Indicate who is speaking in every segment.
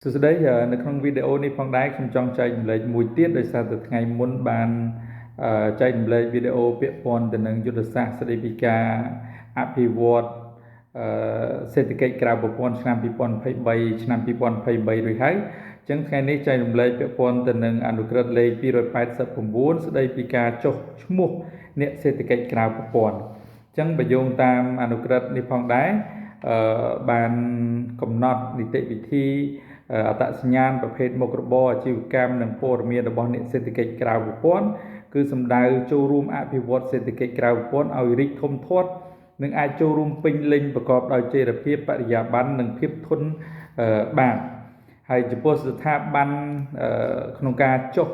Speaker 1: សួស្តីនៅក្នុងវីដេអូនេះផងដែរខ្ញុំចង់ចែករំលែកមួយទៀតដោយសារតែថ្ងៃមុនបានចែករំលែកវីដេអូពាក់ព័ន្ធទៅនឹងយុទ្ធសាស្ត្រស្តីពីការអភិវឌ្ឍសេដ្ឋកិច្ចក្រៅប្រព័ន្ធឆ្នាំ2023ឆ្នាំ2023រួចហើយអញ្ចឹងថ្ងៃនេះចែករំលែកពាក់ព័ន្ធទៅនឹងអនុក្រឹត្យលេខ289ស្តីពីការចុះឈ្មោះអ្នកសេដ្ឋកិច្ចក្រៅប្រព័ន្ធអញ្ចឹងបើយោងតាមអនុក្រឹត្យនេះផងដែរបានកំណត់នីតិវិធីអត្តសញ្ញាណប្រភេទមុខរបរអាជីវកម្មនិងព័ត៌មានរបស់អ្នកសេដ្ឋកិច្ចក្រៅប្រព័ន្ធគឺសំដៅចូលរួមអភិវឌ្ឍសេដ្ឋកិច្ចក្រៅប្រព័ន្ធឲ្យរីកធំធាត់និងអាចចូលរួមពេញលេញប្រកបដោយចីរភាពបរិយាបន្ននិងភាពធន់បានហើយចំពោះស្ថាប័នក្នុងការចុះ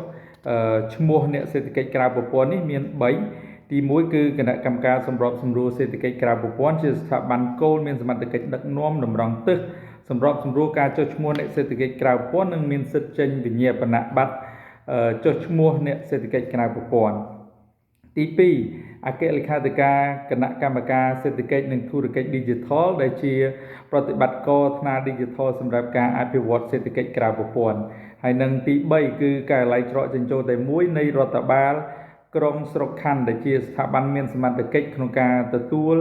Speaker 1: ឈ្មោះអ្នកសេដ្ឋកិច្ចក្រៅប្រព័ន្ធនេះមាន3ទី1គឺគណៈកម្មការសម្របសម្រួលសេដ្ឋកិច្ចក្រៅប្រព័ន្ធជាស្ថាប័នគោលមានសមត្ថកិច្ចដឹកនាំតម្រង់ទិសសម្របសម្រួលការចុះឈ្មោះអ្នកសេដ្ឋកិច្ចក្រៅប្រព័ន្ធនិងមានសិទ្ធិចេញវិញ្ញាបនបត្រចុះឈ្មោះអ្នកសេដ្ឋកិច្ចក្រៅប្រព័ន្ធទី2អគ្គលេខាធិការគណៈកម្មការសេដ្ឋកិច្ចនិងធុរកិច្ច Digital ដែលជាប្រតិបត្តិការថ្នាល Digital សម្រាប់ការអភិវឌ្ឍសេដ្ឋកិច្ចក្រៅប្រព័ន្ធហើយនិងទី3គឺការិយាល័យច្រកចេញចូលតែមួយនៃរដ្ឋបាលក្រុងស្រុកខណ្ឌដែលជាស្ថាប័នមានសមត្ថកិច្ចក្នុងការទទួល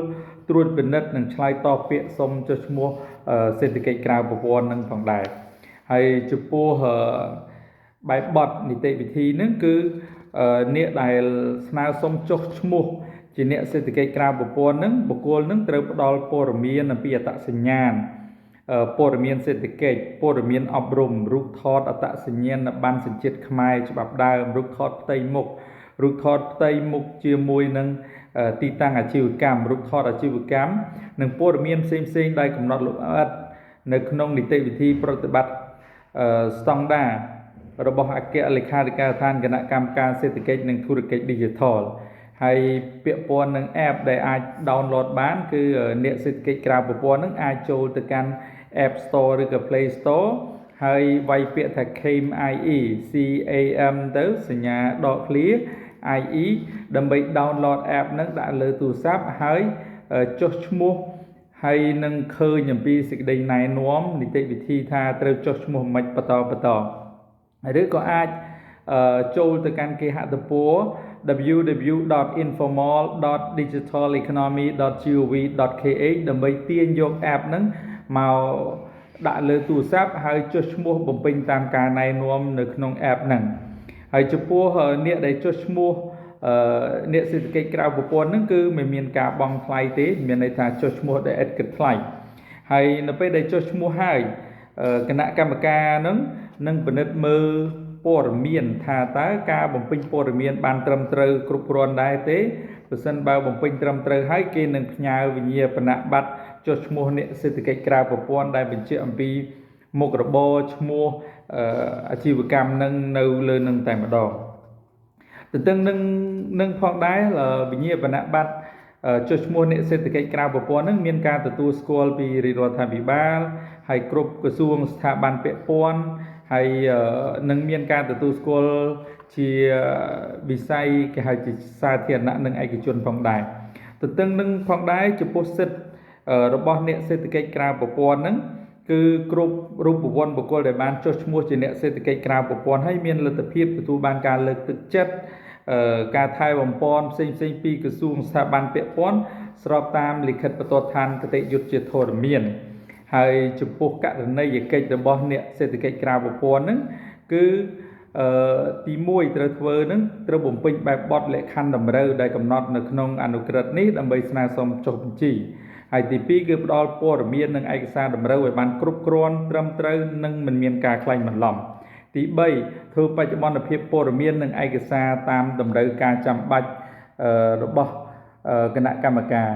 Speaker 1: ត្រួតពិនិត្យនិងឆ្លើយតបពាក្យសុំចុះឈ្មោះសេដ្ឋកិច្ចក្រៅប្រព័ន្ធនឹងផងដែរហើយចំពោះបែបបទនីតិវិធីនឹងគឺអ្នកដែលស្នើសុំចុះឈ្មោះជាអ្នកសេដ្ឋកិច្ចក្រៅប្រព័ន្ធនឹងបុគ្គលនឹងត្រូវផ្ដល់ព័ត៌មានអំពីអត្តសញ្ញាណព័ត៌មានសេដ្ឋកិច្ចព័ត៌មានអប់រំរូបថតអត្តសញ្ញាណប័ណ្ណសញ្ជាតិខ្មែរច្បាប់ដើមរូបថតផ្ទៃមុខរូបថតផ្ទៃមុខជាមួយនឹងទីតាំងអាជីវកម្មរូបថតអាជីវកម្មនិងព័ត៌មានផ្សេងៗដែលកំណត់លម្អិតនៅក្នុងនីតិវិធីប្រតិបត្តិស្តង់ដាររបស់អគ្គលេខាធិការដ្ឋានគណៈកម្មការសេដ្ឋកិច្ចនិងធុរកិច្ច Digital ហើយពាក់ព័ន្ធនឹង app ដែលអាច download បានគឺអ្នកសេដ្ឋកិច្ចក្រៅប្រព័ន្ធនឹងអាចចូលទៅកាន់ App Store ឬក៏ Play Store ហើយវាយពាក្យថា CAME CAM ទៅសញ្ញាដកឃ្លា IE ដើម្បី download app នឹងដាក់លើទូរស័ព្ទហើយចុះឈ្មោះហើយនឹងឃើញអំពីសេចក្តីណែនាំនីតិវិធីថាត្រូវចុះឈ្មោះមិនបន្តឬក៏អាចចូលទៅកាន់គេហទំព័រ www.informal.digitaleconomy.gov.kh ដើម្បីទាញយក app ហ្នឹងមកដាក់លើទូរស័ព្ទហើយចុះឈ្មោះបំពេញតាមការណែនាំនៅក្នុង app ហ្នឹងហើយចំពោះអ្នកដែលចុះឈ្មោះអ្នកសេដ្ឋកិច្ចក្រៅប្រព័ន្ធហ្នឹងគឺមិនមានការបង់ថ្លៃទេមានន័យថាចុះឈ្មោះដែលឥតគិតថ្លៃហើយនៅពេលដែលចុះឈ្មោះហើយគណៈកម្មការហ្នឹងនឹងពិនិត្យមើលព័ត៌មានថាតើការបំពេញព័ត៌មានបានត្រឹមត្រូវគ្រប់គ្រាន់ដែរទេបើសិនបើបំពេញត្រឹមត្រូវហើយគេនឹងផ្ញើវិញ្ញាបនបត្រចុះឈ្មោះអ្នកសេដ្ឋកិច្ចក្រៅប្រព័ន្ធដែលបញ្ជាក់អំពីមុខរបរឈ្មោះអាជីវកម្មនឹងនៅលើនឹងតែម្ដងទន្ទឹមនឹងផងដែរវិញ្ញាបនបត្រចុះឈ្មោះអ្នកសេដ្ឋកិច្ចក្រៅប្រព័ន្ធនឹងមានការទទួលស្គាល់ពីរាជរដ្ឋាភិបាលហើយគ្រប់ក្រសួងស្ថាប័នពាក់ព័ន្ធហើយនឹងមានការទទួលស្គាល់ជាវិស័យគេហៅជាសាធារណៈនិងឯកជនផងដែរទន្ទឹមនឹងផងដែរចំពោះសិទ្ធិរបស់អ្នកសេដ្ឋកិច្ចក្រៅប្រព័ន្ធហ្នឹងគឺគ្រប់រូបវ័ណ្ណបុគ្គលដែលបានចុះឈ្មោះជាអ្នកសេដ្ឋកិច្ចក្រៅប្រព័ន្ធហើយមានលទ្ធភាពទទួលបានការលើកទឹកចិត្តការថែបំពន់ផ្សេងពីក្រសួងស្ថាប័នពាក់ព័ន្ធស្របតាមលិខិតបន្ទាត់ឋានគតិយុត្តជាធរមានហើយចំពោះករណីយកិច្ចរបស់អ្នកសេដ្ឋកិច្ចក្រៅប្រព័ន្ធហ្នឹងគឺទី1ត្រូវធ្វើហ្នឹងត្រូវបំពេញបែបបទលក្ខខណ្ឌតម្រូវដែលកំណត់នៅក្នុងអនុក្រឹត្យនេះដើម្បីស្នើសុំចុះបញ្ជីហើយទី2គឺផ្ដល់ព័ត៌មាននិងឯកសារតម្រូវឲ្យបានគ្រប់គ្រាន់ត្រឹមត្រូវនិងមិនមានការក្លែងបន្លំទី3ធ្វើបច្ចុប្បន្នភាពព័ត៌មាននិងឯកសារតាមតម្រូវការចាំបាច់របស់គណៈកម្មការ